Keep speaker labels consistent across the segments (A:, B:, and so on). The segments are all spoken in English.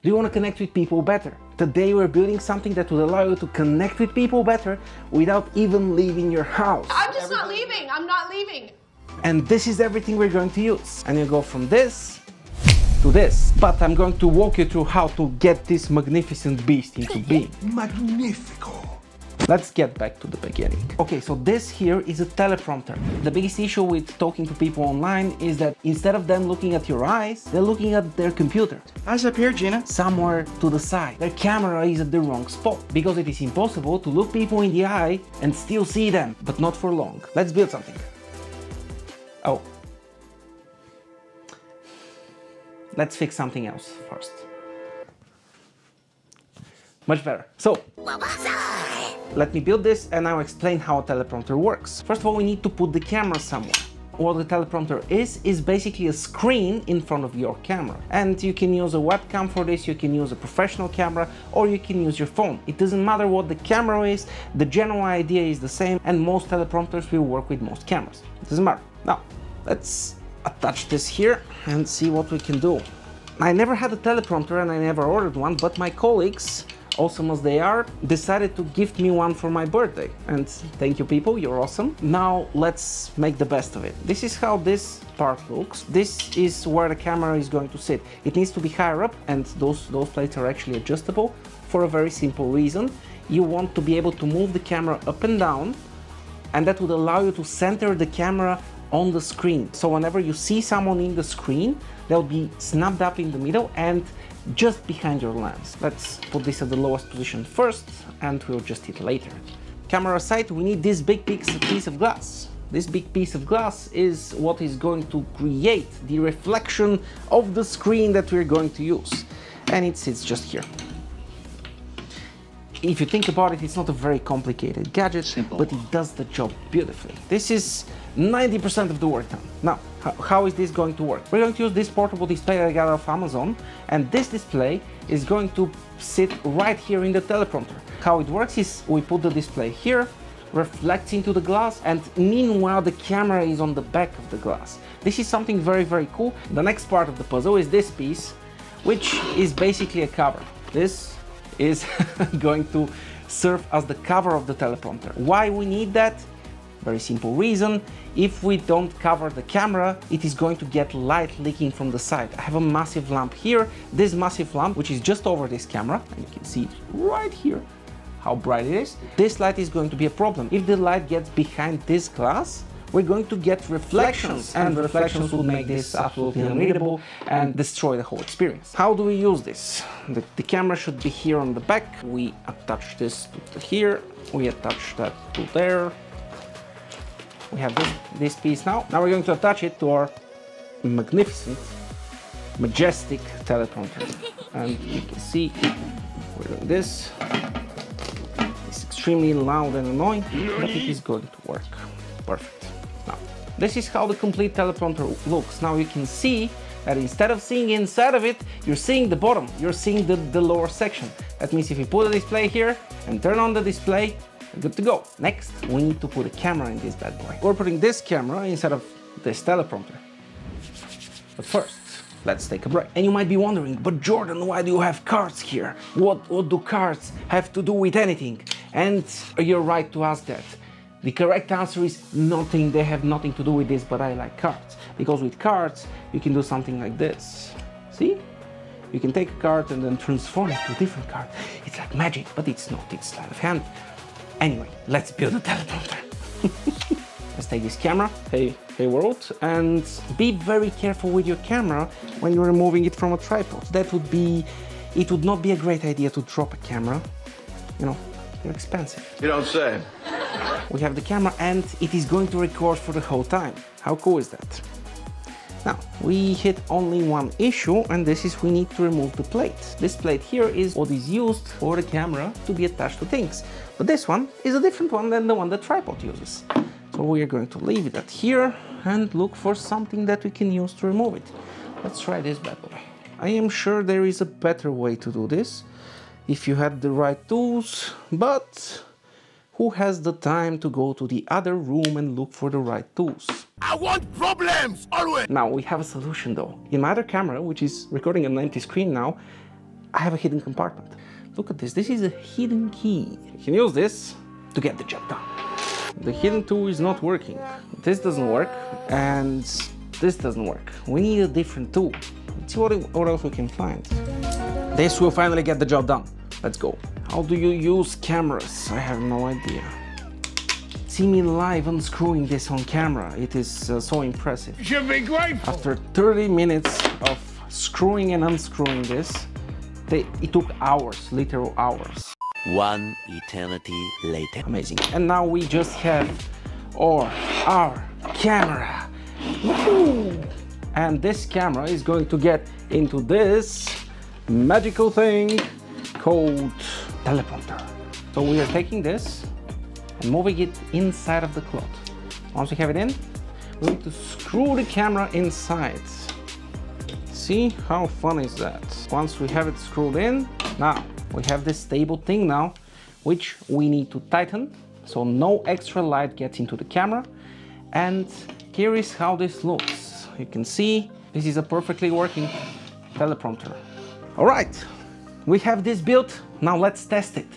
A: Do you want to connect with people better? Today we're building something that will allow you to connect with people better without even leaving your house.
B: I'm just not leaving. I'm not leaving.
A: And this is everything we're going to use. And you go from this to this. But I'm going to walk you through how to get this magnificent beast into being.
C: Magnifico!
A: Let's get back to the beginning. Okay, so this here is a teleprompter. The biggest issue with talking to people online is that instead of them looking at your eyes, they're looking at their computer.
C: Eyes up here, Gina.
A: Somewhere to the side. Their camera is at the wrong spot because it is impossible to look people in the eye and still see them, but not for long. Let's build something. Oh. Let's fix something else first. Much better. So, let me build this and I'll explain how a teleprompter works. First of all, we need to put the camera somewhere. What the teleprompter is basically a screen in front of your camera. And you can use a webcam for this, you can use a professional camera, or you can use your phone. It doesn't matter what the camera is, the general idea is the same, and most teleprompters will work with most cameras. It doesn't matter. Now, let's attach this here and see what we can do. I never had a teleprompter and I never ordered one, but my colleagues, awesome as they are, decided to gift me one for my birthday. And thank you people, you're awesome. Now let's make the best of it. This is how this part looks. This is where the camera is going to sit. It needs to be higher up, and those plates are actually adjustable for a very simple reason. You want to be able to move the camera up and down, and that would allow you to center the camera on the screen. So whenever you see someone in the screen, they'll be snapped up in the middle and just behind your lens. Let's put this at the lowest position first and we'll adjust it later. Camera aside, we need this big piece of glass. This big piece of glass is what is going to create the reflection of the screen that we're going to use. And it sits just here. If you think about it, it's not a very complicated gadget,
C: Simple.
A: but it does the job beautifully. This is 90% of the work done. Now, how is this going to work? We're going to use this portable display that I got off Amazon, and this display is going to sit right here in the teleprompter. How it works is we put the display here, reflects into the glass, and meanwhile the camera is on the back of the glass. This is something very, very cool. The next part of the puzzle is this piece, which is basically a cover. This is going to serve as the cover of the teleprompter. Why we need that? Very simple reason. If we don't cover the camera, it is going to get light leaking from the side. I have a massive lamp here. This massive lamp, which is just over this camera, and you can see it right here, how bright it is. This light is going to be a problem. If the light gets behind this glass, we're going to get reflections, and reflections will make this absolutely unreadable and destroy the whole experience. How do we use this? The camera should be here on the back. We attach this to here, we attach that to there. We have this piece now. Now we're going to attach it to our magnificent, majestic teleprompter. And you can see we're doing this. It's extremely loud and annoying, but it is going to work. Perfect. Now, this is how the complete teleprompter looks. Now you can see that instead of seeing inside of it, you're seeing the bottom, you're seeing the lower section. That means if you put a display here and turn on the display, good to go. Next, we need to put a camera in this bad boy. We're putting this camera instead of this teleprompter. But first, let's take a break. And you might be wondering, but Jordan, why do you have cards here? What do cards have to do with anything? And you're right to ask that. The correct answer is nothing. They have nothing to do with this, but I like cards. Because with cards, you can do something like this. See? You can take a card and then transform it to a different card. It's like magic, but it's not. It's sleight of hand. Anyway, let's build a teleprompter. Let's take this camera, hey world, and be very careful with your camera when you're removing it from a tripod. It would not be a great idea to drop a camera. You know, they're expensive.
C: You don't say.
A: We have the camera and it is going to record for the whole time. How cool is that? Now, we hit only one issue, and this is we need to remove the plate. This plate here is what is used for the camera to be attached to things. But this one is a different one than the one the tripod uses. So we are going to leave it at here and look for something that we can use to remove it. Let's try this bad boy. I am sure there is a better way to do this if you had the right tools, but who has the time to go to the other room and look for the right tools?
C: I want problems, always!
A: Now we have a solution though. In my other camera, which is recording an empty screen now, I have a hidden compartment. Look at this, this is a hidden key. You can use this to get the job done. The hidden tool is not working. This doesn't work, and this doesn't work. We need a different tool. Let's see what else we can find. This will finally get the job done. Let's go. How do you use cameras? I have no idea. See me live unscrewing this on camera. It is so impressive.
C: You should be grateful.
A: After 30 minutes of screwing and unscrewing this, it took hours, literal hours.
D: One eternity later.
A: Amazing. And now we just have our camera. Woo! And this camera is going to get into this magical thing called teleprompter. So we are taking this and moving it inside of the cloth. Once we have it in, we need to screw the camera inside. See how fun is that? Once we have it screwed in, now we have this stable thing now, which we need to tighten so no extra light gets into the camera. And here is how this looks. You can see this is a perfectly working teleprompter. All right, we have this built. Now let's test it.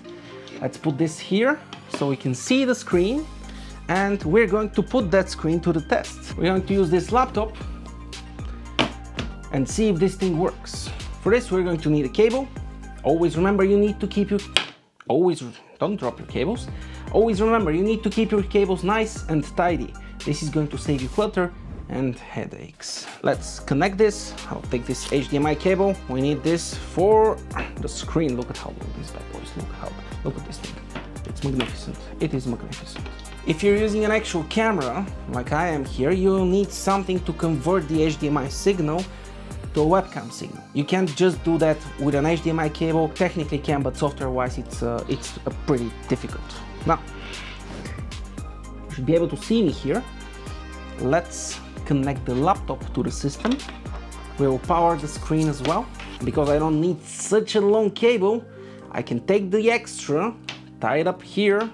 A: Let's put this here so we can see the screen, and we're going to put that screen to the test. We're going to use this laptop and see if this thing works. For this, we're going to need a cable. Always remember, you need to keep don't drop your cables. Always remember, you need to keep your cables nice and tidy. This is going to save you clutter and headaches. Let's connect this. I'll take this HDMI cable. We need this for the screen. Look at how long this bad boy is. Look at this thing. It's magnificent. It is magnificent. If you're using an actual camera, like I am here, you'll need something to convert the HDMI signal to a webcam signal. You can't just do that with an HDMI cable. Technically can, but software-wise it's pretty difficult. Now, you should be able to see me here. Let's connect the laptop to the system. We will power the screen as well. Because I don't need such a long cable, I can take the extra, tie it up here,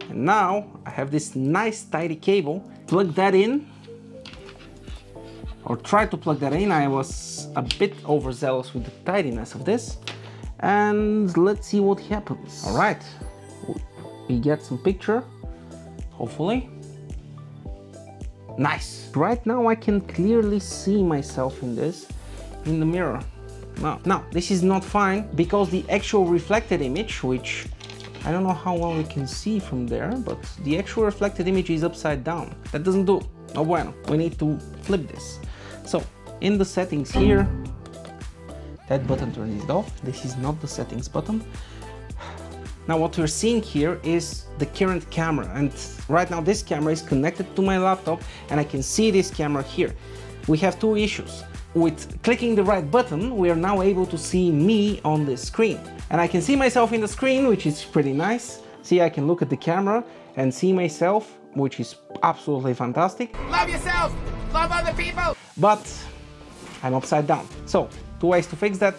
A: and now I have this nice tidy cable. Plug that in, or try to plug that in. I was a bit overzealous with the tidiness of this, and let's see what happens. All right, we get some picture, hopefully. Nice. Right now I can clearly see myself in this, in the mirror. Now, this is not fine because the actual reflected image, which I don't know how well you can see from there, but the actual reflected image is upside down. That doesn't do. No bueno. We need to flip this. So, in the settings here, that button turns it off. This is not the settings button. Now what we're seeing here is the current camera, and right now this camera is connected to my laptop and I can see this camera here. We have two issues. With clicking the right button, we are now able to see me on the screen. And I can see myself in the screen, which is pretty nice. See, I can look at the camera and see myself, which is absolutely fantastic.
C: Love yourself, love other people.
A: But I'm upside down. So, two ways to fix that.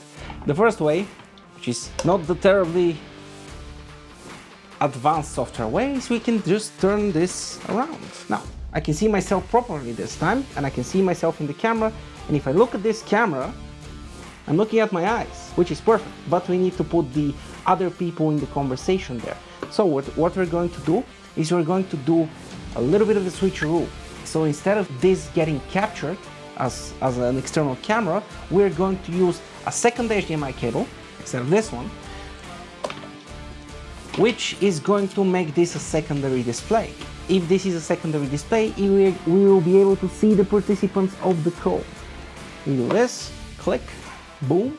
A: The first way, which is not the terribly advanced software way, is we can just turn this around. Now, I can see myself properly this time, and I can see myself in the camera. And if I look at this camera, I'm looking at my eyes, which is perfect. But we need to put the other people in the conversation there. So what we're going to do is we're going to do a little bit of the switcheroo. So instead of this getting captured as an external camera, we're going to use a second HDMI cable instead of this one, which is going to make this a secondary display. If this is a secondary display, we will be able to see the participants of the call. We do this, click, boom.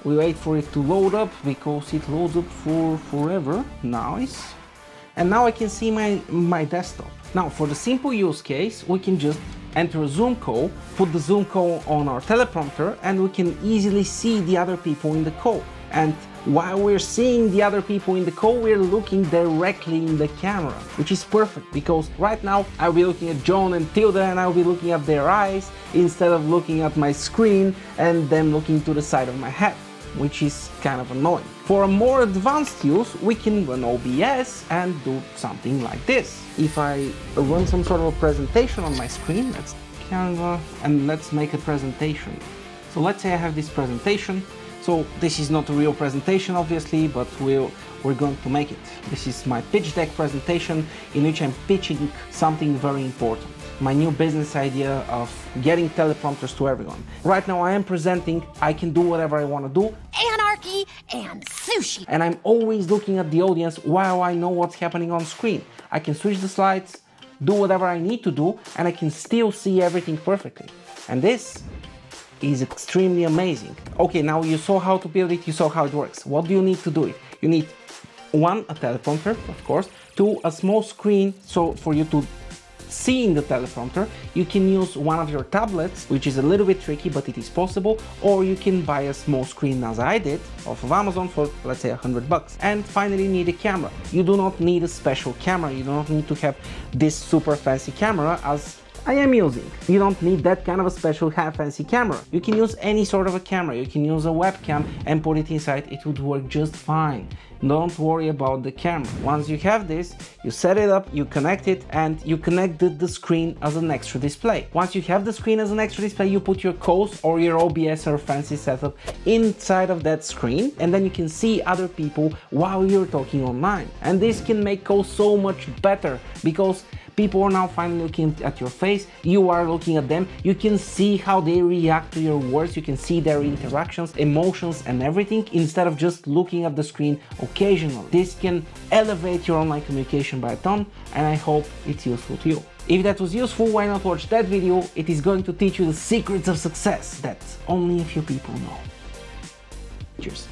A: We wait for it to load up because it loads up for forever. Nice. And now I can see my desktop. Now for the simple use case, we can just enter a Zoom call, put the Zoom call on our teleprompter, and we can easily see the other people in the call. And while we're seeing the other people in the call, we're looking directly in the camera, which is perfect because right now I'll be looking at John and Tilda and I'll be looking at their eyes instead of looking at my screen and them looking to the side of my head, which is kind of annoying. For a more advanced use, we can run OBS and do something like this. If I run some sort of a presentation on my screen, let's Canva, and let's make a presentation. So let's say I have this presentation So this is not a real presentation, obviously, but we're going to make it. This is my pitch deck presentation in which I'm pitching something very important. My new business idea of getting teleprompters to everyone. Right now I am presenting, I can do whatever I want to do.
B: Anarchy and sushi.
A: And I'm always looking at the audience while I know what's happening on screen. I can switch the slides, do whatever I need to do, and I can still see everything perfectly. And this is extremely amazing. Okay, now you saw how to build it, you saw how it works. What do you need to do it? You need one, a teleprompter, of course, two, a small screen, so for you to see in the teleprompter. You can use one of your tablets, which is a little bit tricky, but it is possible, or you can buy a small screen as I did off of Amazon for, let's say, $100. And finally, you need a camera. You do not need a special camera. You do not need to have this super fancy camera as I am using. You don't need that kind of a special fancy camera. You can use any sort of a camera. You can use a webcam and put it inside. It would work just fine. Don't worry about the camera. Once you have this, you set it up, you connect it, and you connect the screen as an extra display. Once you have the screen as an extra display, you put your course or your OBS or fancy setup inside of that screen, and then you can see other people while you're talking online. And this can make calls so much better because people are now finally looking at your face, you are looking at them, you can see how they react to your words, you can see their interactions, emotions and everything instead of just looking at the screen occasionally. This can elevate your online communication by a ton, and I hope it's useful to you. If that was useful, why not watch that video? It is going to teach you the secrets of success that only a few people know. Cheers.